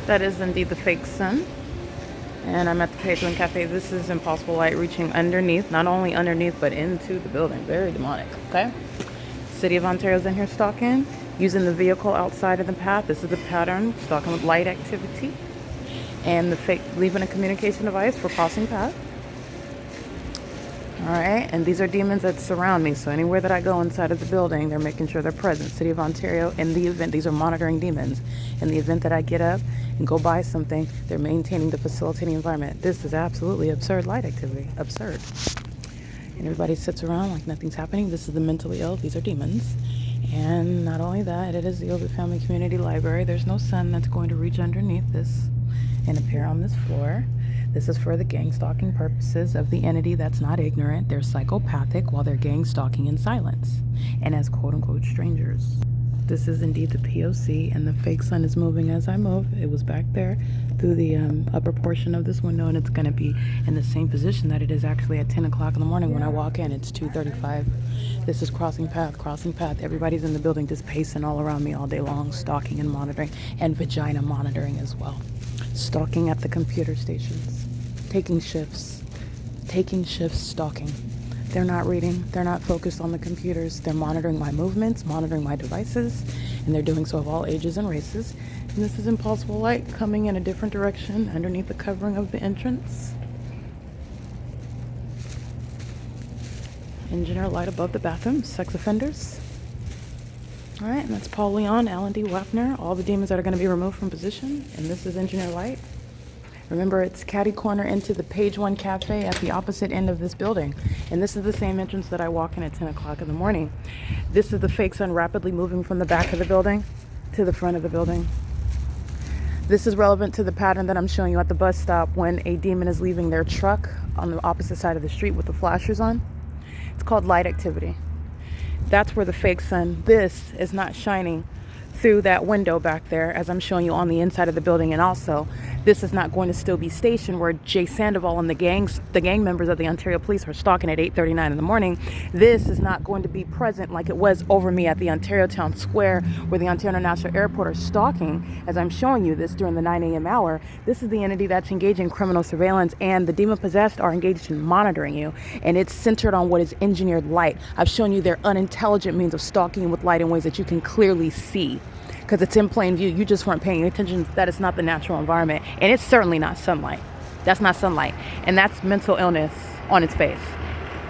That is indeed the fake sun. And I'm at the Page One Cafe. This is impossible light reaching underneath, not only underneath, but into the building. Very demonic, okay? City of Ontario's in here stalking, using the vehicle outside of the path. This is the pattern, stalking with light activity. And the fake, leaving a communication device for crossing path. All right, and these are demons that surround me. So anywhere that I go inside of the building, they're making sure they're present. City of Ontario, in the event, these are monitoring demons. In the event that I get up and go buy something, they're maintaining the facilitating environment. This is absolutely absurd light activity. Absurd. And everybody sits around like nothing's happening. This is the mentally ill. These are demons. And not only that, it is the OVITT Family Community Library. There's no sun that's going to reach underneath this and appear on this floor. This is for the gang stalking purposes of the entity that's not ignorant. They're psychopathic while they're gang stalking in silence and as quote-unquote strangers. This is indeed the P.O.C. and the fake sun is moving as I move. It was back there through the upper portion of this window, and it's going to be in the same position that it is actually at 10 o'clock in the morning when I walk in. It's 2:35. This is crossing path, crossing path. Everybody's in the building just pacing all around me all day long, stalking and monitoring, and vagina monitoring as well. Stalking at the computer stations, taking shifts, stalking. They're not reading, they're not focused on the computers. They're monitoring my movements, monitoring my devices, and they're doing so of all ages and races. And this is impossible light coming in a different direction underneath the covering of the entrance. Engineer light above the bathroom, sex offenders. All right, and that's Paul Leon, Alan D. Wappner, all the demons that are going to be removed from position. And this is Engineer Light. Remember, it's catty corner into the Page One Cafe at the opposite end of this building. And this is the same entrance that I walk in at 10 o'clock in the morning. This is the fake sun rapidly moving from the back of the building to the front of the building. This is relevant to the pattern that I'm showing you at the bus stop when a demon is leaving their truck on the opposite side of the street with the flashers on. It's called light activity. That's where the fake sun, this is not shining through that window back there as I'm showing you on the inside of the building. And also, this is not going to still be stationed where Jay Sandoval and the gang members of the Ontario Police are stalking at 8:39 in the morning. This is not going to be present like it was over me at the Ontario Town Square where the Ontario International Airport are stalking as I'm showing you this during the 9 a.m. hour. This is the entity that's engaged in criminal surveillance, and the demon possessed are engaged in monitoring you, and it's centered on what is engineered light. I've shown you their unintelligent means of stalking with light in ways that you can clearly see, because it's in plain view. You just weren't paying attention that it's not the natural environment, and it's certainly not sunlight. That's not sunlight, and that's mental illness on its face.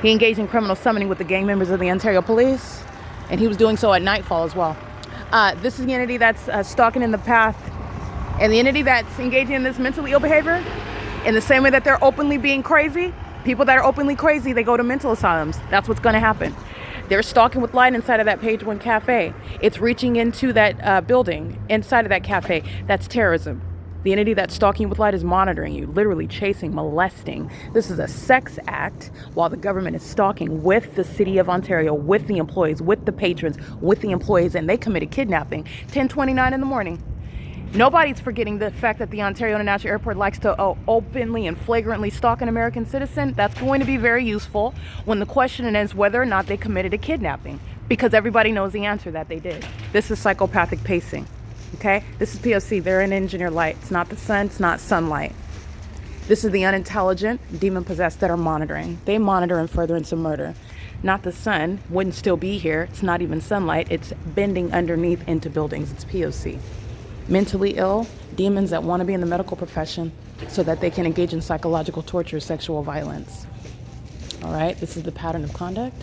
He engaged in criminal summoning with the gang members of the Ontario Police, and he was doing so at nightfall as well. This is the entity that's stalking in the path, and the entity that's engaging in this mentally ill behavior, in the same way that they're openly being crazy. People that are openly crazy, they go to mental asylums. That's what's going to happen. They're stalking with light inside of that Page One Cafe. It's reaching into that building inside of that cafe. That's terrorism. The entity that's stalking with light is monitoring you, literally chasing, molesting. This is a sex act while the government is stalking with the City of Ontario, with the employees, with the patrons, with the employees, and they committed kidnapping. 10:29 in the morning. Nobody's forgetting the fact that the Ontario International Airport likes to openly and flagrantly stalk an American citizen. That's going to be very useful when the question is whether or not they committed a kidnapping, because everybody knows the answer that they did. This is psychopathic pacing, okay? This is P.O.C. They're an engineer light. It's not the sun. It's not sunlight. This is the unintelligent, demon-possessed that are monitoring. They monitor in furtherance of murder. Not the sun. Wouldn't still be here. It's not even sunlight. It's bending underneath into buildings. It's P.O.C. Mentally ill, demons that want to be in the medical profession so that they can engage in psychological torture, sexual violence. All right, this is the pattern of conduct.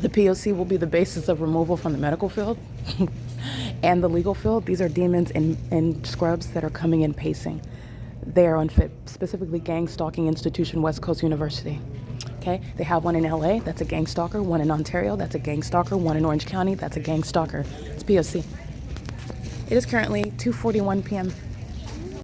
The P.O.C. will be the basis of removal from the medical field and the legal field. These are demons in scrubs that are coming in pacing. They are unfit, specifically gang stalking institution, West Coast University. Okay, they have one in LA, that's a gang stalker, one in Ontario, that's a gang stalker, one in Orange County, that's a gang stalker. It's P.O.C. It is currently 2:41 p.m.